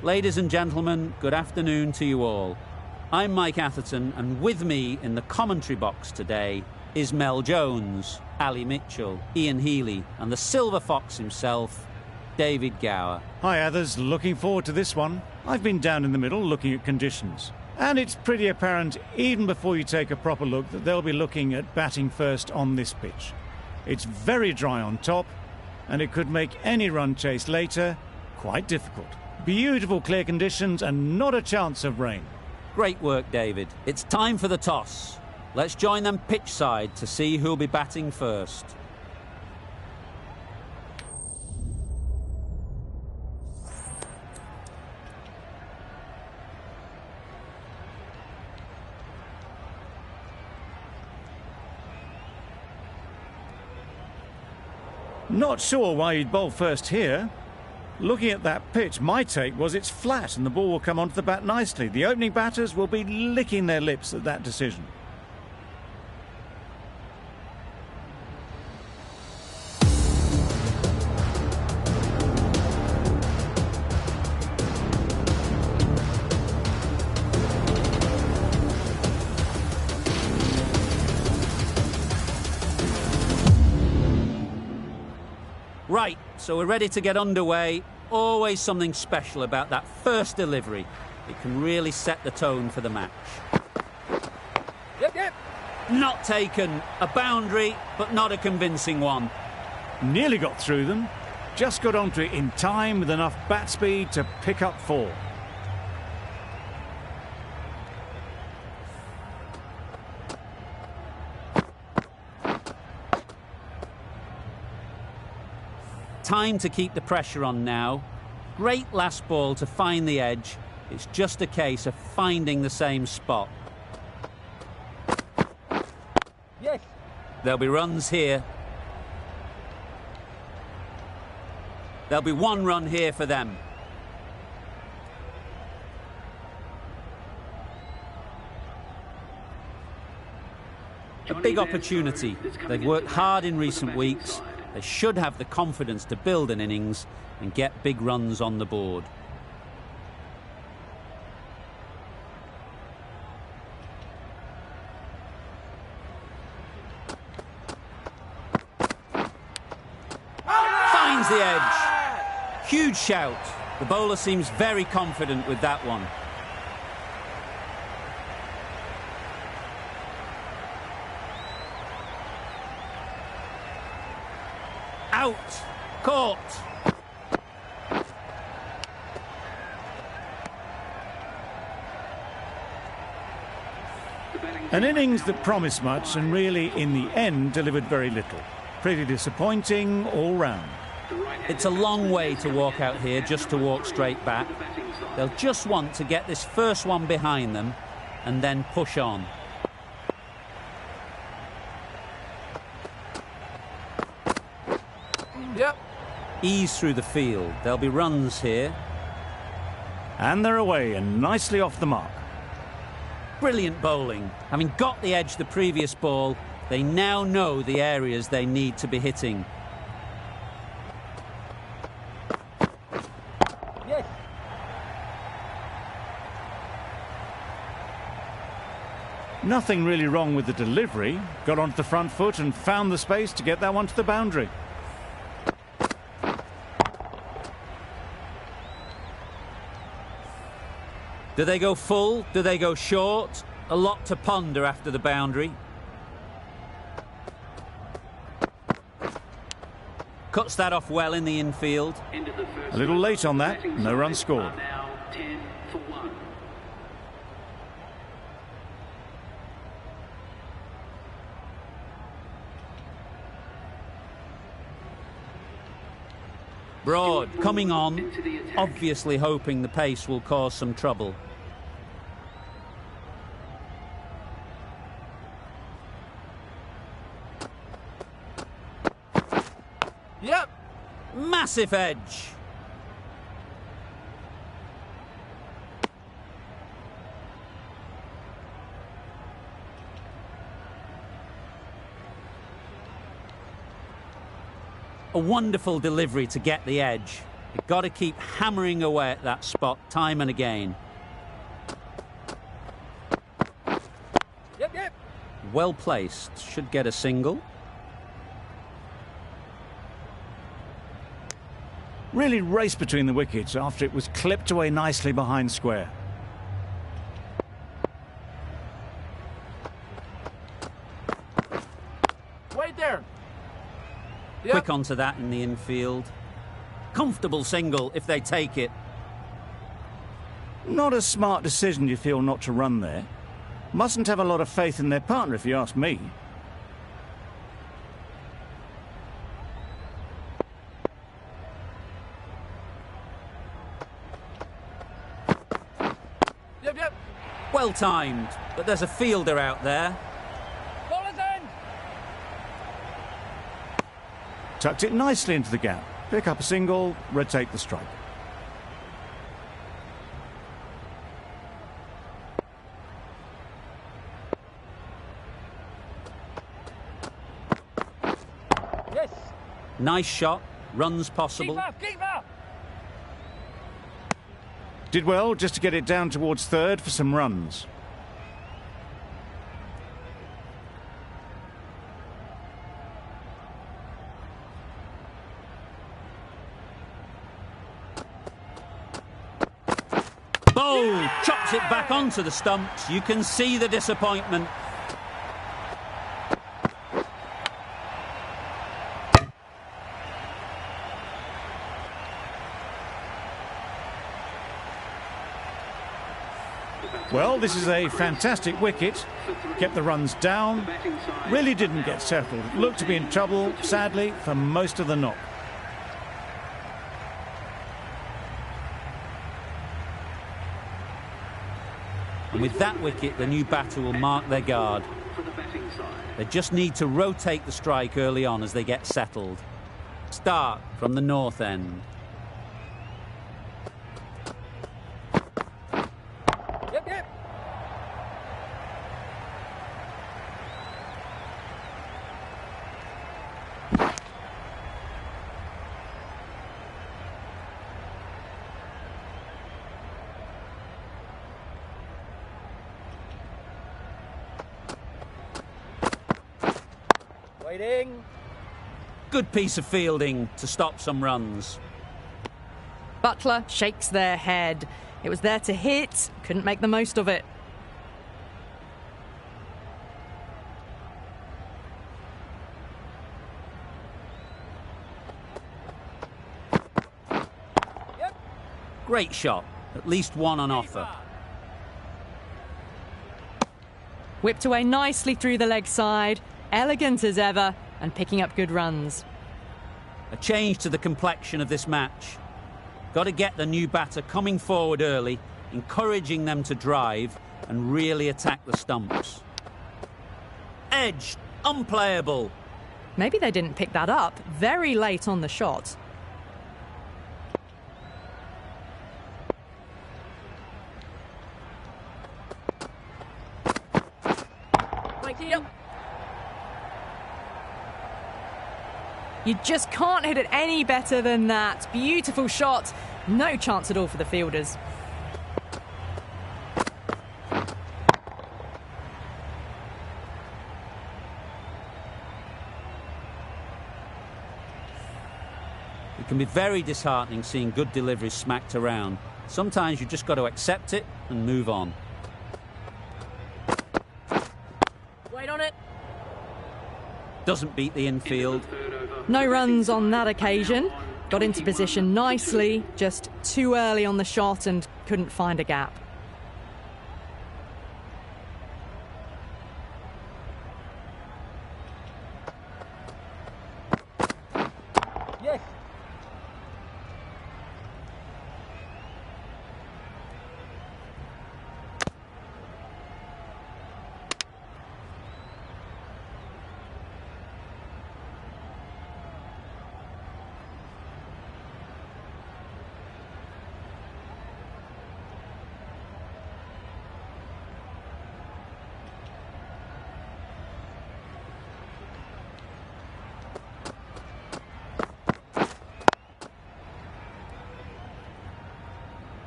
Ladies and gentlemen, good afternoon to you all. I'm Mike Atherton, and with me in the commentary box today is Mel Jones, Ali Mitchell, Ian Healy, and the Silver Fox himself, David Gower. Hi others, looking forward to this one. I've been down in the middle looking at conditions. And it's pretty apparent, even before you take a proper look, that they'll be looking at batting first on this pitch. It's very dry on top, and it could make any run chase later quite difficult. Beautiful clear conditions and not a chance of rain. Great work, David. It's time for the toss. Let's join them pitch side to see who'll be batting first. Not sure why you'd bowl first here. Looking at that pitch, my take was it's flat and the ball will come onto the bat nicely. The opening batters will be licking their lips at that decision. Right, so we're ready to get underway. Always something special about that first delivery. It can really set the tone for the match. Yep. Not taken. A boundary, but not a convincing one. Nearly got through them. Just got onto it in time with enough bat speed to pick up 4. Time to keep the pressure on now. Great last ball to find the edge. It's just a case of finding the same spot. Yes. There'll be runs here. There'll be 1 run here for them. A big opportunity. They've worked hard in recent weeks. They should have the confidence to build an innings and get big runs on the board. Finds the edge. Huge shout. The bowler seems very confident with that one. Out. Caught. An innings that promised much and really, in the end, delivered very little. Pretty disappointing all round. It's a long way to walk out here just to walk straight back. They'll just want to get this first one behind them and then push on. Yep. Ease through the field. There'll be runs here. And they're away and nicely off the mark. Brilliant bowling. Having got the edge the previous ball, they now know the areas they need to be hitting. Yes. Nothing really wrong with the delivery. Got onto the front foot and found the space to get that one to the boundary. Do they go full? Do they go short? A lot to ponder after the boundary. Cuts that off well in the infield. A little late on that. No run scored. Broad coming on, obviously hoping the pace will cause some trouble. Yep. Massive edge. A wonderful delivery to get the edge. You've got to keep hammering away at that spot time and again. Yep. Well placed, should get a single. Really raced between the wickets after it was clipped away nicely behind square. Wait there. Yep. Quick onto that in the infield. Comfortable single if they take it. Not a smart decision, you feel, not to run there. Mustn't have a lot of faith in their partner, if you ask me. Yep. Well timed, but there's a fielder out there. Ball is in. Tucked it nicely into the gap. Pick up a single, rotate the strike. Yes. Nice shot, runs possible. Keep up. Did well just to get it down towards third for some runs. Bold, chops it back onto the stumps. You can see the disappointment. Well, this is a fantastic wicket. Kept the runs down. Really didn't get settled. Looked to be in trouble, sadly, for most of the knock. And with that wicket, the new batter will mark their guard. They just need to rotate the strike early on as they get settled. Start from the north end. Yep. Waiting. Good piece of fielding to stop some runs. Butler shakes their head. It was there to hit, couldn't make the most of it. Yep. Great shot, at least one on offer. Whipped away nicely through the leg side, elegant as ever, and picking up good runs. A change to the complexion of this match. Got to get the new batter coming forward early, encouraging them to drive and really attack the stumps. Edge, unplayable. Maybe they didn't pick that up very late on the shot. Yep. You just can't hit it any better than that. Beautiful shot. No chance at all for the fielders. It can be very disheartening seeing good deliveries smacked around. Sometimes you just got to accept it and move on. Wait on it. Doesn't beat the infield. No runs on that occasion. Got into position nicely, just too early on the shot and couldn't find a gap. Yes.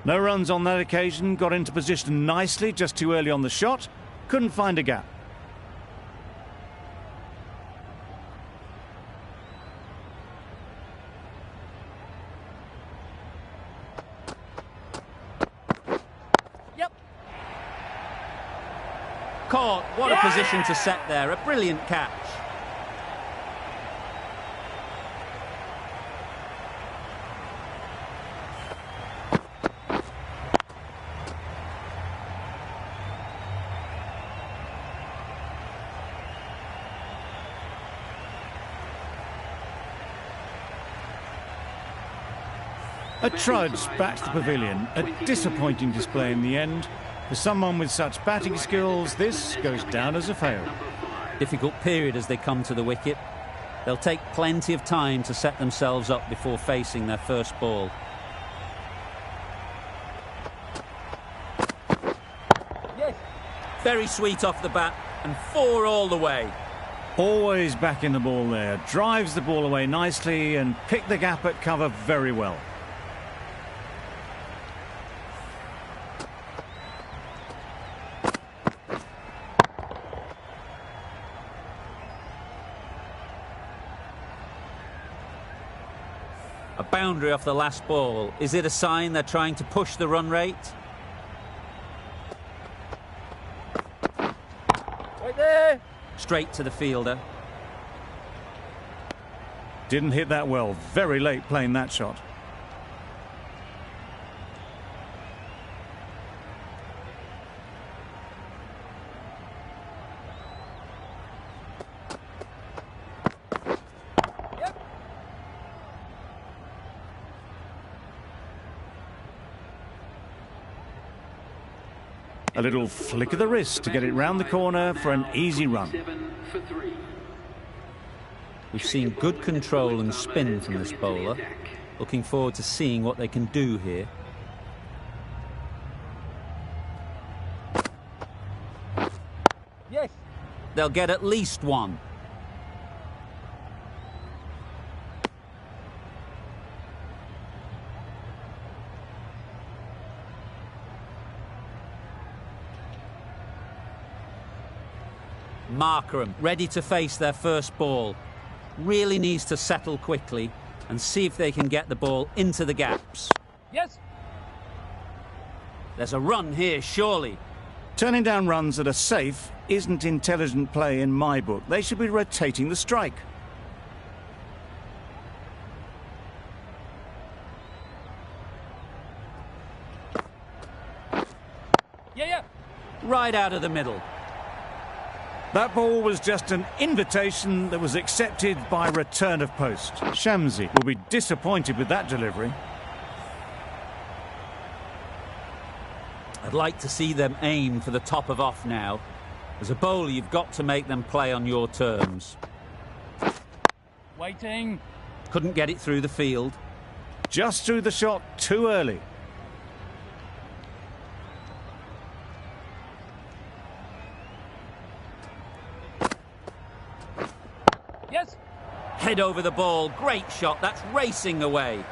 No runs on that occasion, got into position nicely, just too early on the shot, couldn't find a gap. Yep. Caught. What a position to set there. A brilliant catch. A trudge back to the pavilion. A disappointing display in the end. For someone with such batting skills, this goes down as a fail. Difficult period as they come to the wicket. They'll take plenty of time to set themselves up before facing their first ball. Yes. Very sweet off the bat and 4 all the way. Always back in the ball there. Drives the ball away nicely and picked the gap at cover very well. A boundary off the last ball. Is it a sign they're trying to push the run rate? Right there. Straight to the fielder. Didn't hit that well. Very late playing that shot. A little flick of the wrist to get it round the corner for an easy run. We've seen good control and spin from this bowler. Looking forward to seeing what they can do here. Yes. They'll get at least 1. Markram ready to face their first ball. Really needs to settle quickly and see if they can get the ball into the gaps. Yes. There's a run here, surely. Turning down runs that are safe isn't intelligent play in my book. They should be rotating the strike. Yeah. Right out of the middle. That ball was just an invitation that was accepted by return of post. Shamsi will be disappointed with that delivery. I'd like to see them aim for the top of off now. As a bowler, you've got to make them play on your terms. Waiting. Couldn't get it through the field. Just threw the shot too early. Yes. Head over the ball. Great shot. That's racing away.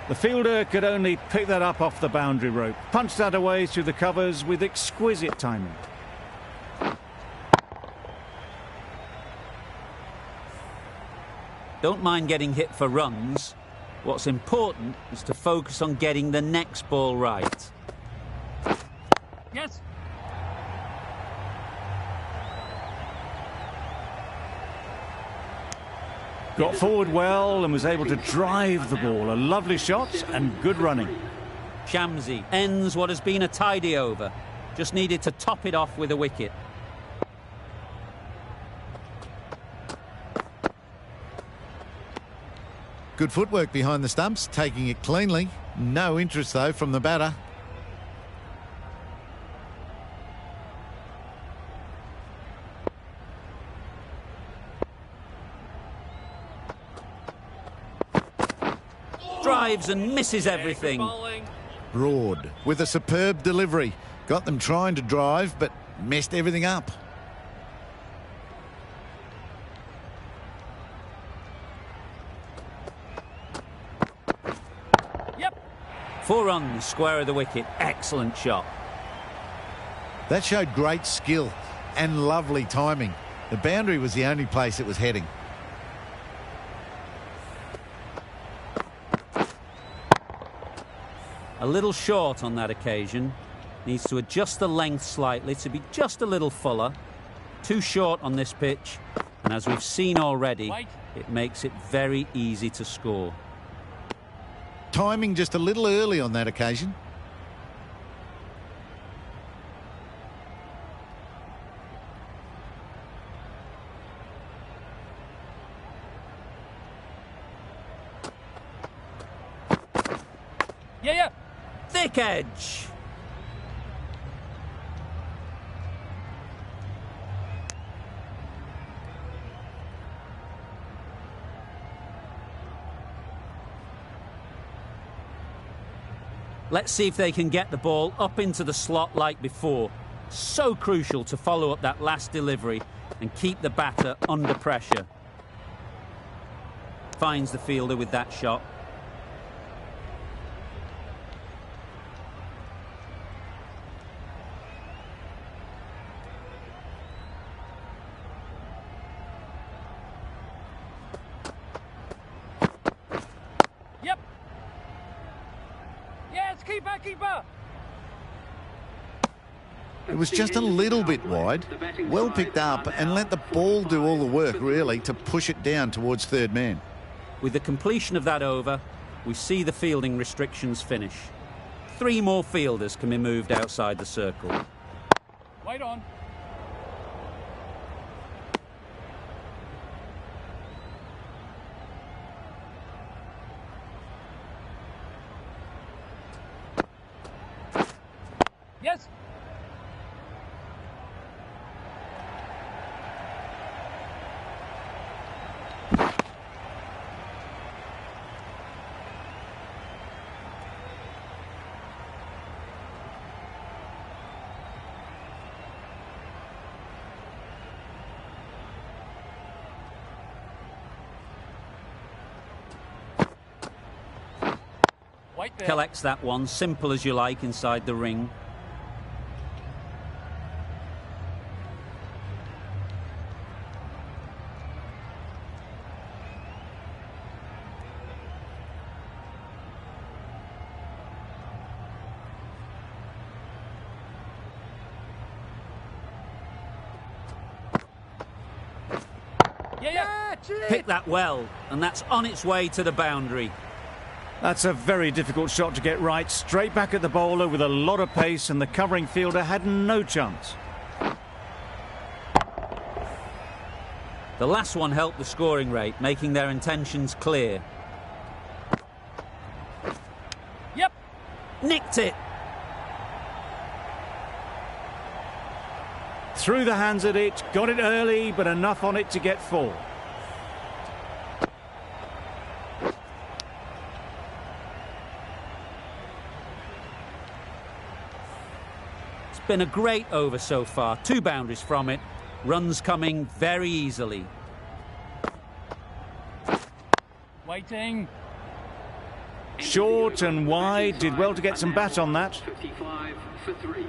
The fielder could only pick that up off the boundary rope. Punched that away through the covers with exquisite timing. Don't mind getting hit for runs. What's important is to focus on getting the next ball right. Yes. Got forward well and was able to drive the ball. A lovely shot and good running. Shamsi ends what has been a tidy over. Just needed to top it off with a wicket. Good footwork behind the stumps, taking it cleanly. No interest, though, from the batter. Drives and misses everything. Broad, with a superb delivery. Got them trying to drive, but messed everything up. Yep. 4 runs, square of the wicket. Excellent shot. That showed great skill and lovely timing. The boundary was the only place it was heading. A little short on that occasion. Needs to adjust the length slightly to be just a little fuller. Too short on this pitch. And as we've seen already, it makes it very easy to score. Timing just a little early on that occasion. Yeah, yeah. Thick edge. Let's see if they can get the ball up into the slot like before. So crucial to follow up that last delivery and keep the batter under pressure. Finds the fielder with that shot. Yep. Yes, keeper, keeper. It was just a little bit wide. Well picked up and let the ball do all the work, really, to push it down towards third man. With the completion of that over, we see the fielding restrictions finish. 3 more fielders can be moved outside the circle. Wait on. Yes. Wait there. Collects that one, simple as you like, inside the ring. Yeah, yeah. Pick that well, and that's on its way to the boundary. That's a very difficult shot to get right. Straight back at the bowler with a lot of pace, and the covering fielder had no chance. The last one helped the scoring rate, making their intentions clear. Yep. Nicked it. Through the hands at it, got it early, but enough on it to get 4. It's been a great over so far. 2 boundaries from it. Runs coming very easily. Waiting. Short and wide, did well to get some bat on that. 55 for 3.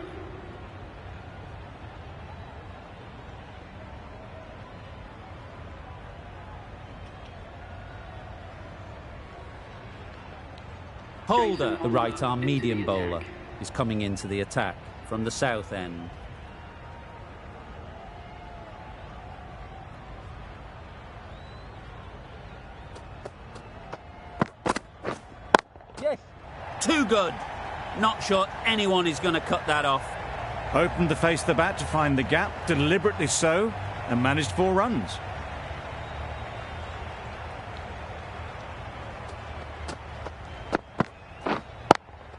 Holder, the right-arm medium bowler, is coming into the attack from the south end. Yes. Too good. Not sure anyone is going to cut that off. Opened to face the bat to find the gap, deliberately so, and managed 4 runs.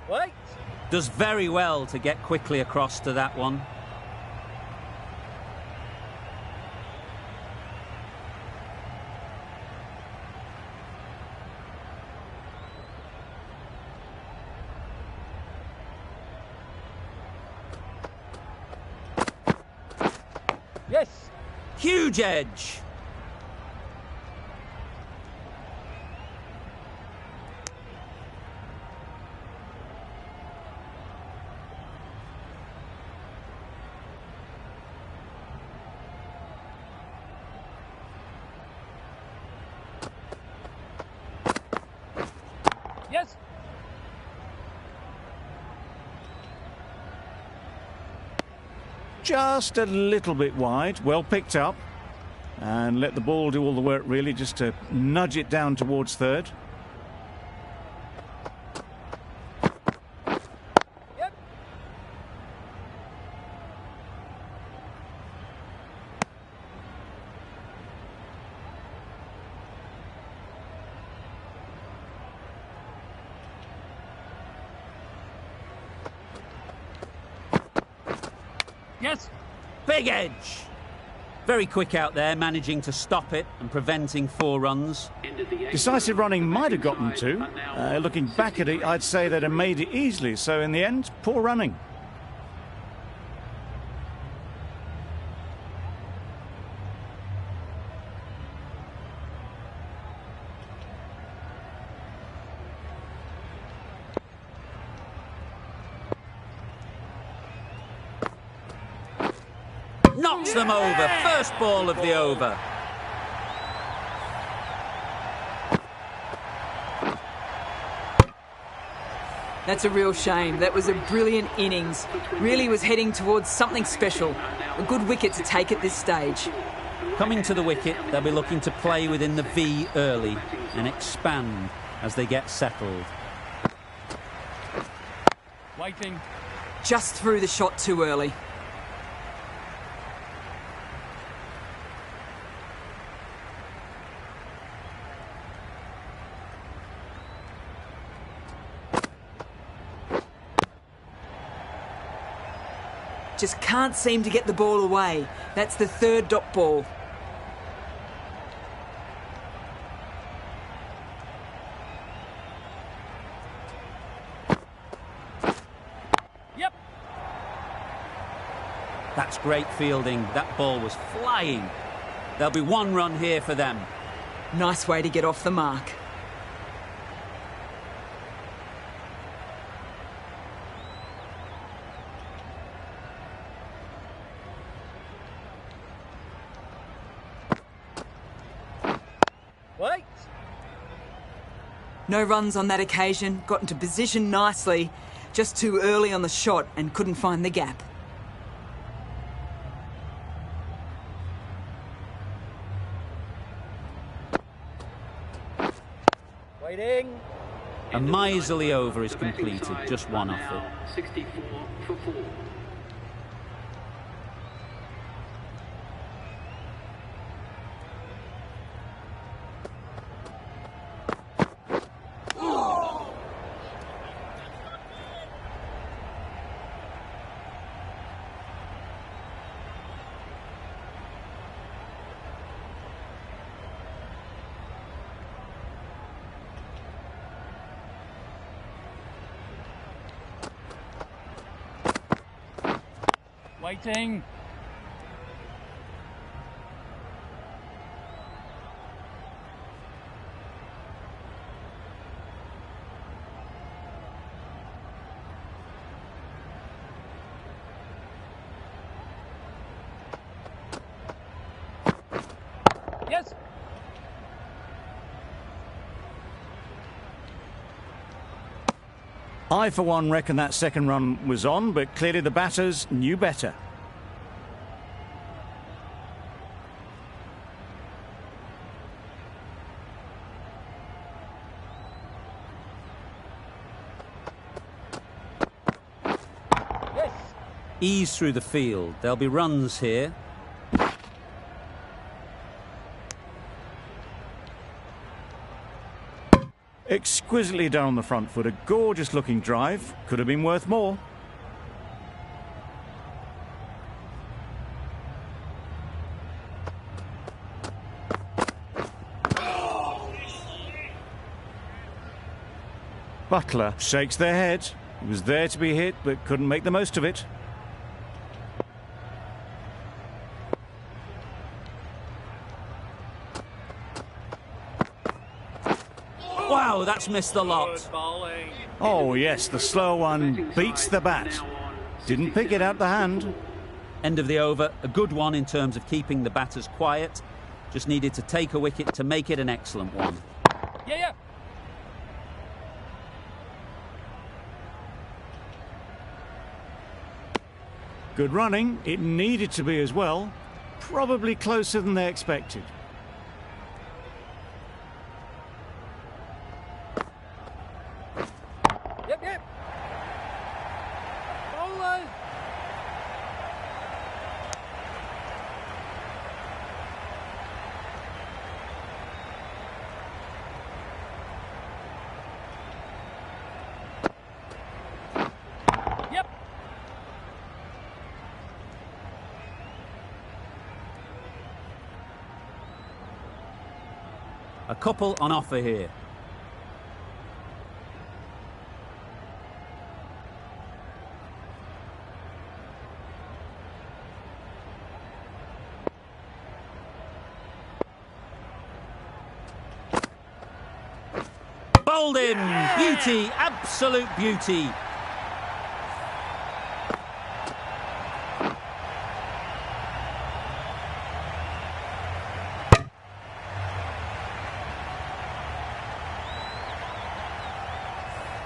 Wait. Does very well to get quickly across to that one. Yes. Huge edge. Yes. Just a little bit wide, well picked up. And let the ball do all the work, really, just to nudge it down towards third. Yep. Yes. Big edge. Very quick out there, managing to stop it and preventing 4 runs. Decisive running might have gotten 2. Looking back at it, I'd say they'd have made it easily. So in the end, poor running. Knocks them over. First ball of the over. That's a real shame. That was a brilliant innings. Really was heading towards something special. A good wicket to take at this stage. Coming to the wicket, they'll be looking to play within the V early and expand as they get settled. Waiting. Just threw the shot too early. Just can't seem to get the ball away. That's the 3rd dot ball. Yep. That's great fielding. That ball was flying. There'll be 1 run here for them. Nice way to get off the mark. Wait. No runs on that occasion. Got into position nicely. Just too early on the shot and couldn't find the gap. Waiting. A miserly over is completed, just 1 off it. 64 for 4. Waiting. Yes. I, for one, reckon that 2nd run was on, but clearly the batters knew better. Yes. Ease through the field. There'll be runs here. Exquisitely done on the front foot. A gorgeous looking drive. Could have been worth more. Butler shakes their head. He was there to be hit, but couldn't make the most of it. Wow, that's missed the lot. Oh yes, the slow one beats the bat. Didn't pick it out the hand. End of the over. A good one in terms of keeping the batters quiet. Just needed to take a wicket to make it an excellent one. Yeah, yeah. Good running. It needed to be as well. Probably closer than they expected. Yep, yep. Bowlers. Yep. A couple on offer here. Bowled in! Beauty, absolute beauty.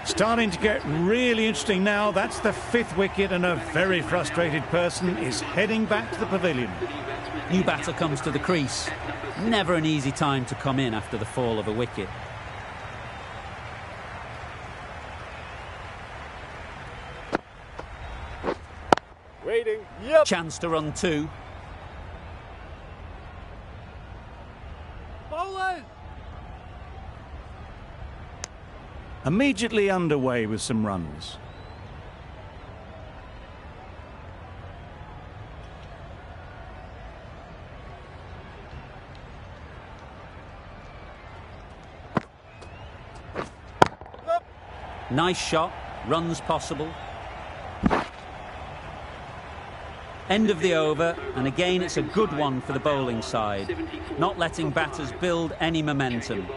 Starting to get really interesting now. That's the 5th wicket, and a very frustrated person is heading back to the pavilion. New batter comes to the crease. Never an easy time to come in after the fall of a wicket. Waiting. Yep. Chance to run 2. Bowlers. Immediately underway with some runs. Nice shot, runs possible. End of the over, and again it's a good one for the bowling side. Not letting batters build any momentum.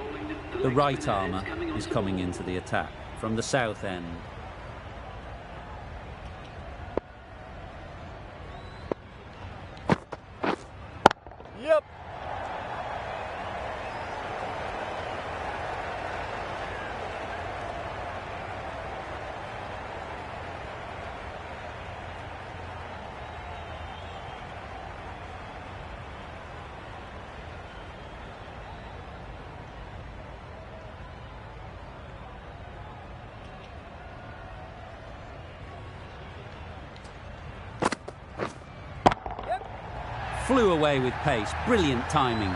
The right armour is coming into the attack from the south end. Yep. Flew away with pace, brilliant timing.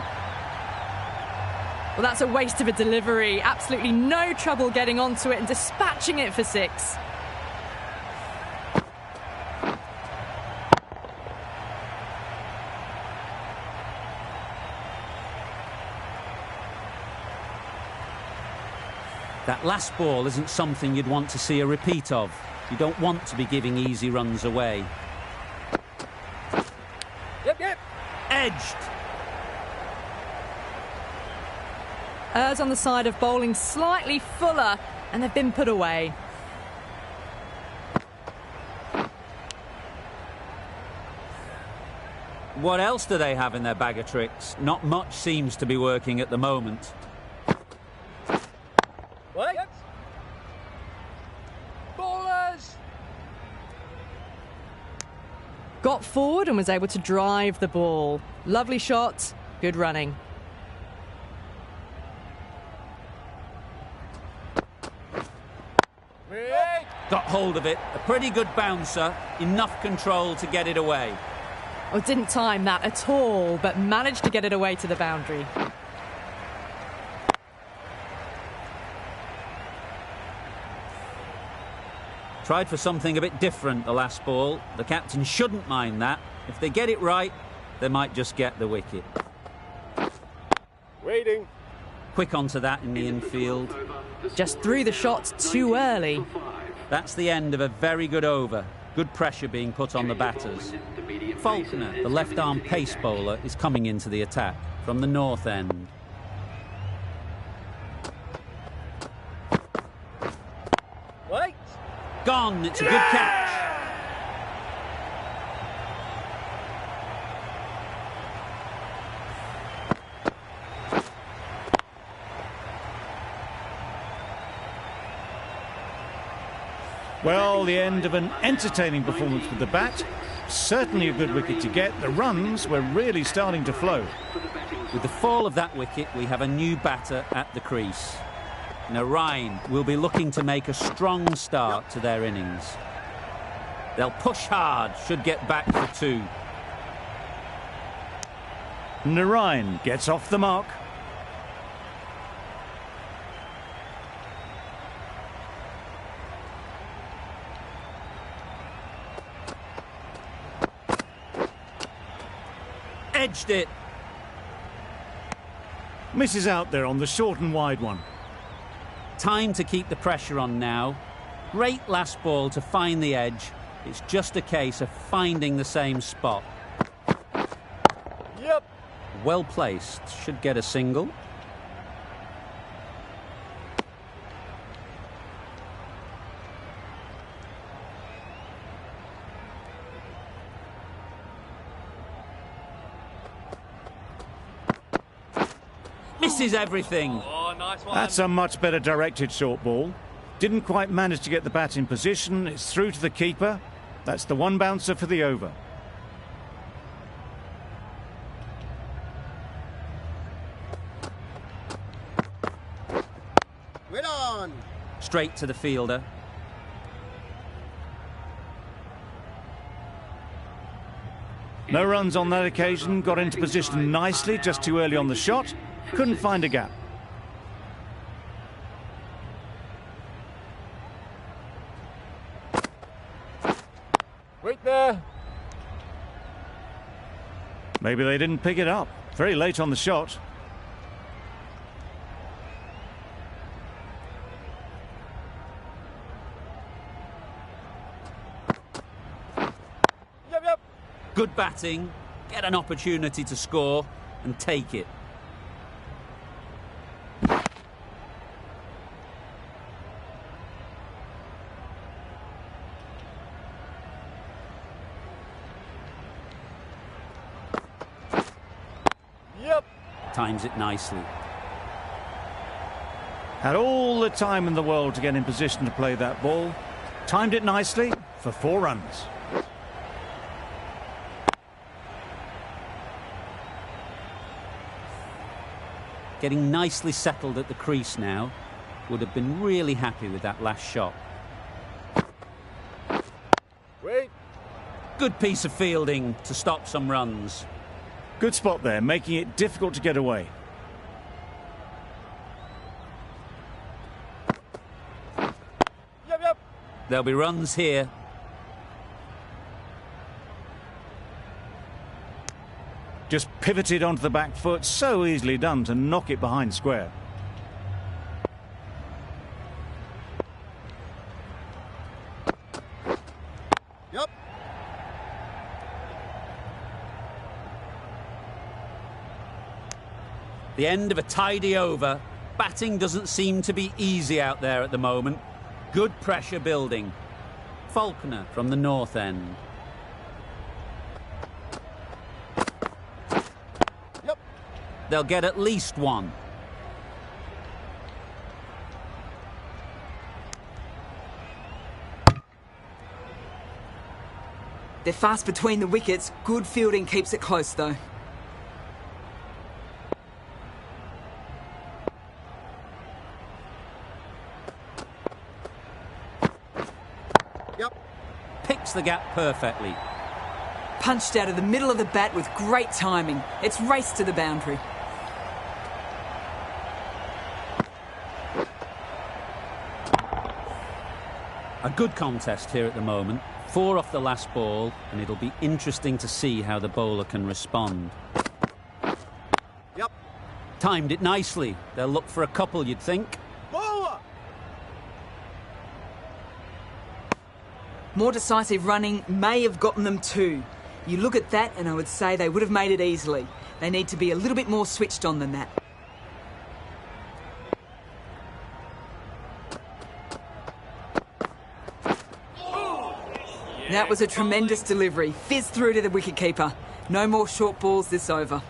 Well, that's a waste of a delivery. Absolutely no trouble getting onto it and dispatching it for 6. That last ball isn't something you'd want to see a repeat of. You don't want to be giving easy runs away. Yep, yep. Edged. Errs on the side of bowling slightly fuller, and they've been put away. What else do they have in their bag of tricks? Not much seems to be working at the moment. What? Yep. Bowlers. Got forward and was able to drive the ball. Lovely shot, good running. Wait. Got hold of it, a pretty good bouncer, enough control to get it away. Oh, didn't time that at all, but managed to get it away to the boundary. Tried for something a bit different the last ball. The captain shouldn't mind that. If they get it right, they might just get the wicket. Waiting. Quick onto that in the infield. Just threw the shot too early. That's the end of a very good over. Good pressure being put on the batters. Faulkner, the left-arm pace bowler, is coming into the attack from the north end. Wait. Gone, it's a good catch. Well, the end of an entertaining performance with the bat. Certainly a good wicket to get. The runs were really starting to flow. With the fall of that wicket, we have a new batter at the crease. Narain will be looking to make a strong start to their innings. They'll push hard, should get back for 2. Narain gets off the mark. Edged it. Misses out there on the short and wide one. Time to keep the pressure on now. Great last ball to find the edge. It's just a case of finding the same spot. Yep. Well placed. Should get a single. Misses everything. Oh, nice one. That's a much better directed short ball. Didn't quite manage to get the bat in position. It's through to the keeper. That's the one bouncer for the over. Win on. Straight to the fielder. No runs on that occasion. Got into position nicely, just too early on the shot. Couldn't find a gap. Wait there. Maybe they didn't pick it up. Very late on the shot. Yep, yep. Good batting. Get an opportunity to score and take it. Yep. Times it nicely. Had all the time in the world to get in position to play that ball. Timed it nicely for 4 runs. Getting nicely settled at the crease now. Would have been really happy with that last shot. Wait. Good piece of fielding to stop some runs. Good spot there, making it difficult to get away. Yep, yep. There'll be runs here. Just pivoted onto the back foot. So easily done to knock it behind square. Yep. The end of a tidy over. Batting doesn't seem to be easy out there at the moment. Good pressure building. Faulkner from the north end. Yep. They'll get at least 1. They're fast between the wickets. Good fielding keeps it close, though. Yep. Picks the gap perfectly. Punched out of the middle of the bat with great timing. It's raced to the boundary. A good contest here at the moment. 4 off the last ball, and it'll be interesting to see how the bowler can respond. Yep. Timed it nicely. They'll look for a couple, you'd think. Bowler. More decisive running may have gotten them 2. You look at that and I would say they would have made it easily. They need to be a little bit more switched on than that. That was a tremendous delivery. Fizzed through to the wicketkeeper. No more short balls this over.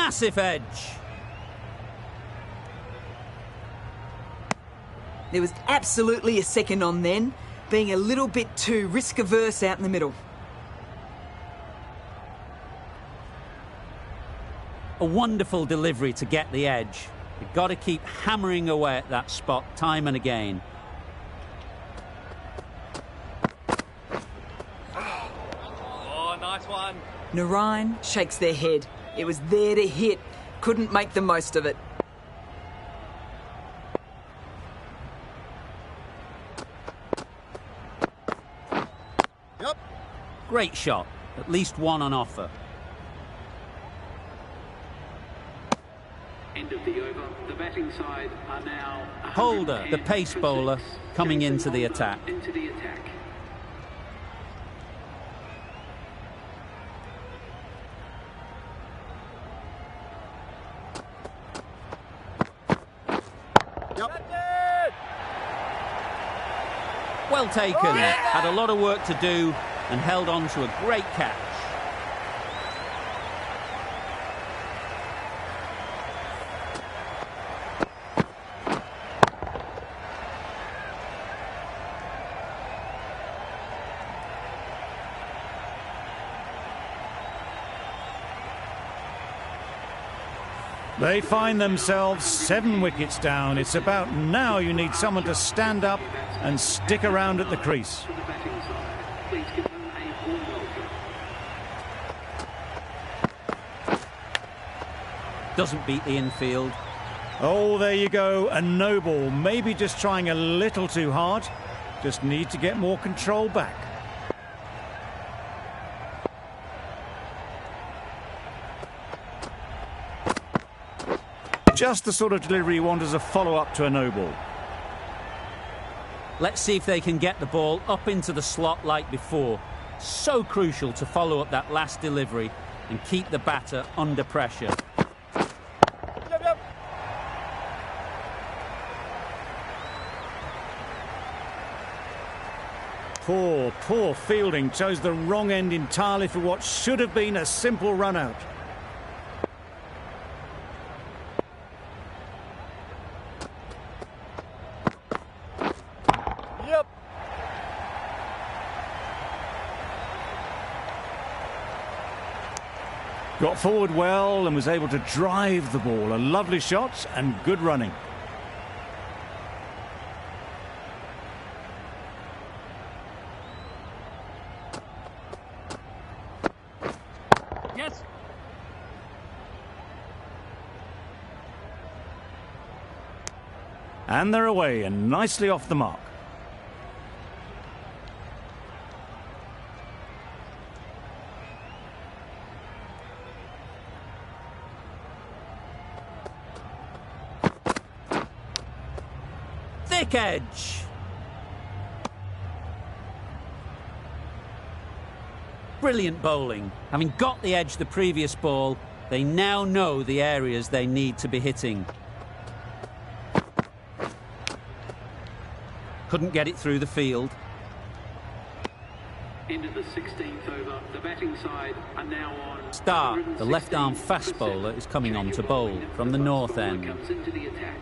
Massive edge. There was absolutely a second on then, being a little bit too risk-averse out in the middle. A wonderful delivery to get the edge. You've got to keep hammering away at that spot time and again. Oh, nice one. Narayan shakes their head. It was there to hit. Couldn't make the most of it. Yep. Great shot. At least one on offer. End of the over. The batting side are now Holder, the pace bowler, coming into the attack. Into the attack. Yep. Well taken. Had a lot of work to do and held on to a great catch. They find themselves 7 wickets down. It's about now you need someone to stand up and stick around at the crease. For the batting side, please give them a warm welcome. Doesn't beat the infield. Oh, there you go, a no ball. Maybe just trying a little too hard. Just need to get more control back. Just the sort of delivery you want as a follow-up to a no ball. Let's see if they can get the ball up into the slot like before. So crucial to follow up that last delivery and keep the batter under pressure. Yep. Poor fielding. Chose the wrong end entirely for what should have been a simple run out. Yep. Got forward well and was able to drive the ball. A lovely shot and good running. Yes. And they're away and nicely off the mark. Thick edge. Brilliant bowling. Having got the edge the previous ball, they now know the areas they need to be hitting. Couldn't get it through the field. Into the 16th over. The batting side are now on. Starr, the left-arm fast bowler, is coming on to bowl from the north end. Comes into the attack.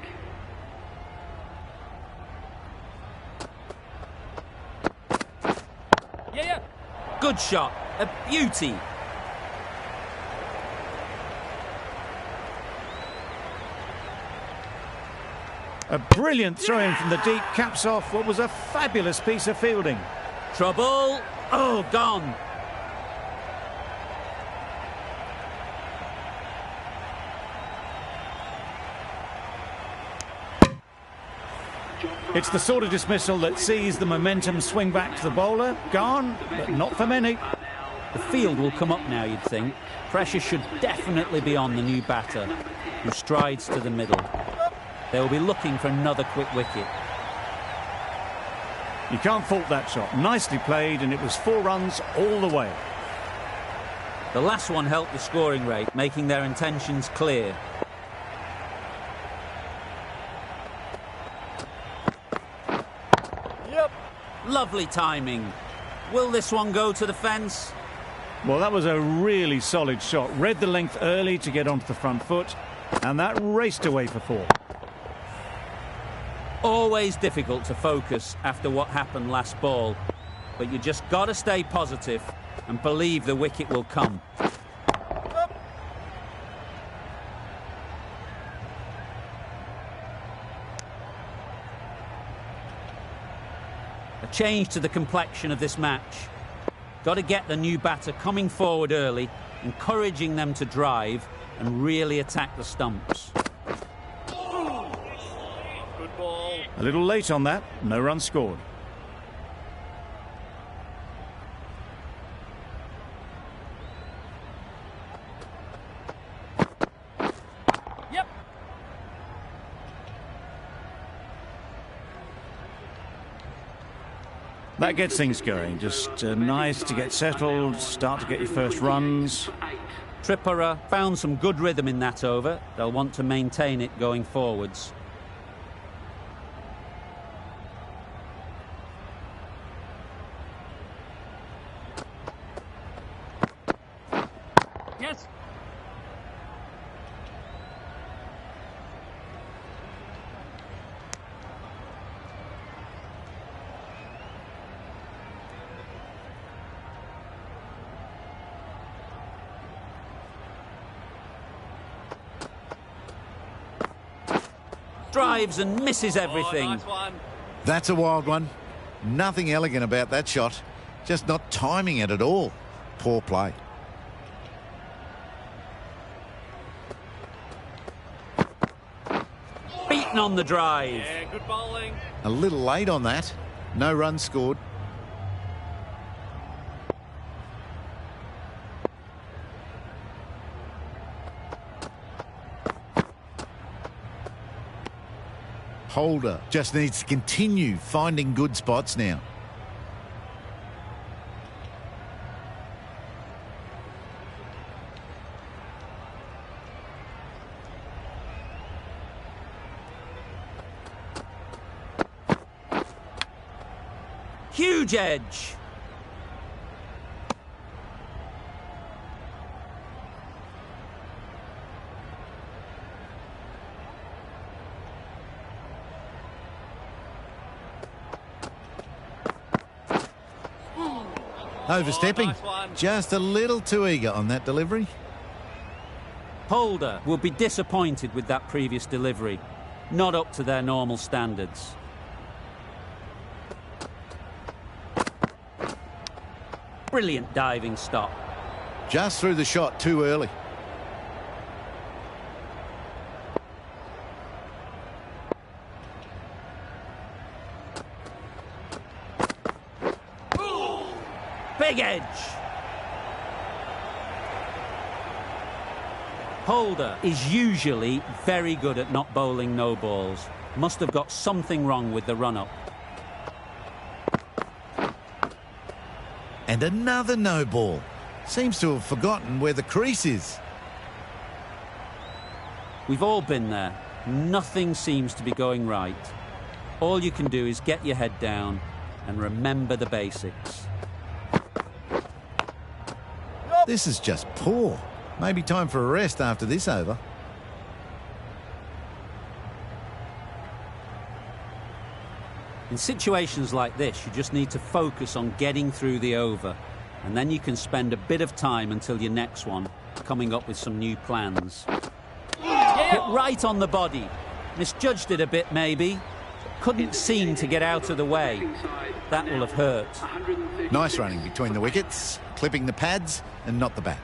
Yeah. Good shot. A beauty. A brilliant throw-in from the deep caps off what was a fabulous piece of fielding. Trouble. Oh, gone. It's the sort of dismissal that sees the momentum swing back to the bowler. Gone, but not for many. The field will come up now, you'd think. Pressure should definitely be on the new batter, who strides to the middle. They'll be looking for another quick wicket. You can't fault that shot. Nicely played, and it was 4 runs all the way. The last one helped the scoring rate, making their intentions clear. Yep. Lovely timing. Will this one go to the fence? Well, that was a really solid shot. Read the length early to get onto the front foot, and that raced away for 4. Always difficult to focus after what happened last ball, but you just got to stay positive and believe the wicket will come. A change to the complexion of this match. Got to get the new batter coming forward early, encouraging them to drive and really attack the stumps. Good ball. A little late on that, no run scored. Yep. That gets things going. Just nice to get settled, start to get your first runs. Tripura found some good rhythm in that over. They'll want to maintain it going forwards. Yes. Drives and misses everything. Oh, nice one. That's a wild one. Nothing elegant about that shot. Just not timing it at all. Poor play. Beaten on the drive. Yeah, good bowling. A little late on that. No runs scored. Holder just needs to continue finding good spots now. Huge edge. Overstepping. Nice one. Just a little too eager on that delivery. Holder will be disappointed with that previous delivery. Not up to their normal standards. Brilliant diving stop. Just threw the shot too early. Big edge. Holder is usually very good at not bowling no balls. Must have got something wrong with the run-up. And another no ball. Seems to have forgotten where the crease is. We've all been there. Nothing seems to be going right. All you can do is get your head down and remember the basics. This is just poor. Maybe time for a rest after this over. In situations like this, you just need to focus on getting through the over, and then you can spend a bit of time until your next one, coming up with some new plans. Hit right on the body. Misjudged it a bit, maybe. Couldn't seem to get out of the way. That will have hurt. Nice running between the wickets, clipping the pads and not the bat.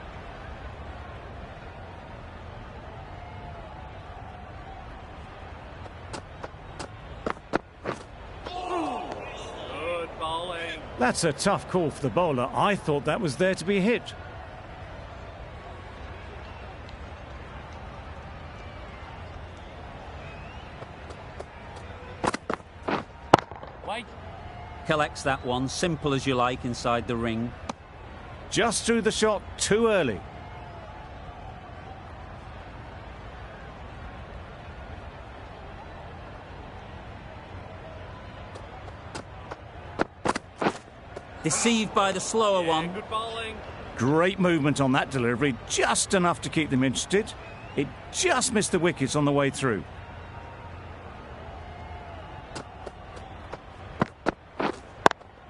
Good bowling. That's a tough call for the bowler. I thought that was there to be hit. Wait. Collects that one, simple as you like, inside the ring. Just threw the shot too early. Deceived by the slower one. Good bowling. Great movement on that delivery, just enough to keep them interested. It just missed the wickets on the way through.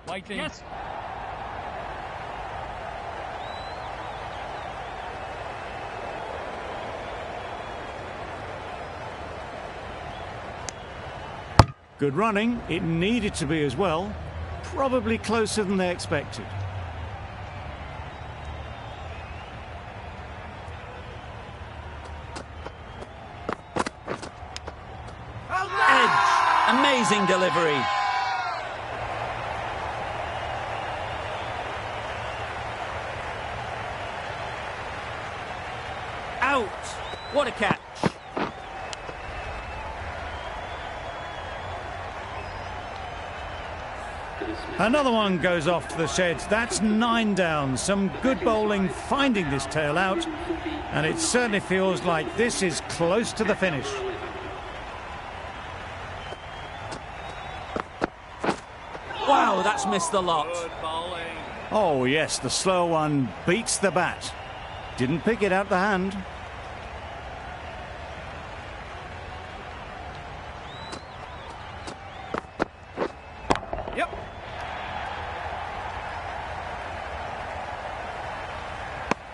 Waiting. Yes. Good running. It needed to be as well. Probably closer than they expected. Edge. Amazing delivery. Out. What a catch. Another one goes off to the sheds. That's 9 down. Some good bowling finding this tail out. And it certainly feels like this is close to the finish. Wow, that's missed the lot. Good bowling. Oh, yes, the slow one beats the bat. Didn't pick it out the hand. Yep.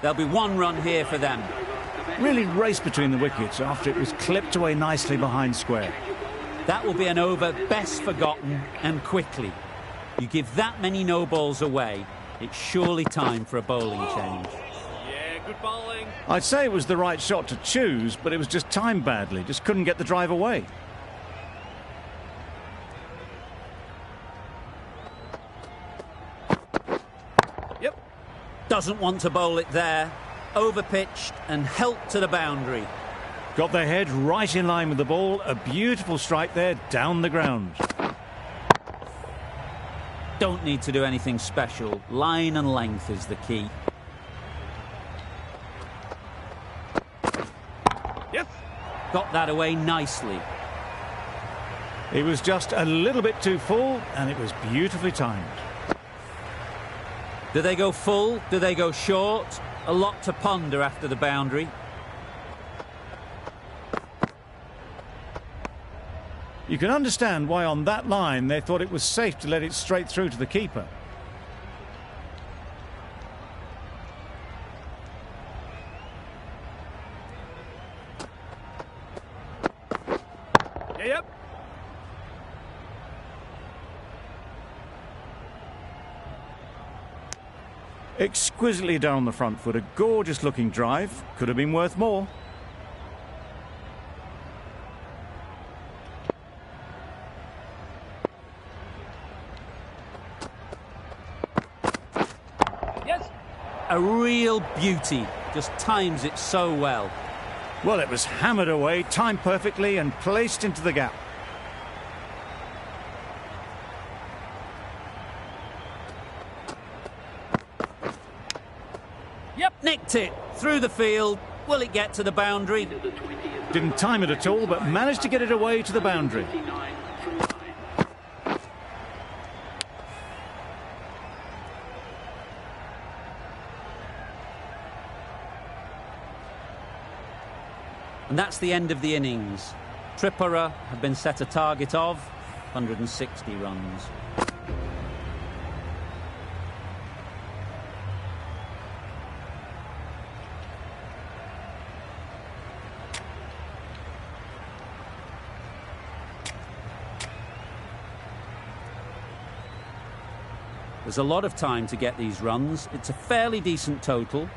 There'll be 1 run here for them. Really raced between the wickets after it was clipped away nicely behind square. That will be an over best forgotten and quickly. You give that many no balls away, it's surely time for a bowling change. Yeah, good bowling. I'd say it was the right shot to choose, but it was just timed badly. Just couldn't get the drive away. Yep. Doesn't want to bowl it there. Overpitched and helped to the boundary. Got their head right in line with the ball. A beautiful strike there down the ground. Don't need to do anything special. Line and length is the key. Yes. Got that away nicely. It was just a little bit too full, and it was beautifully timed. Do they go full? Do they go short? A lot to ponder after the boundary. You can understand why on that line they thought it was safe to let it straight through to the keeper. Yeah, yep. Exquisitely done on the front foot. A gorgeous looking drive. Could have been worth more. Yes. A real beauty. Just times it so well. Well, it was hammered away, timed perfectly and placed into the gap. Yep, nicked it. Through the field. Will it get to the boundary? Didn't time it at all, but managed to get it away to the boundary. And that's the end of the innings. Tripura have been set a target of 160 runs. There's a lot of time to get these runs. It's a fairly decent total.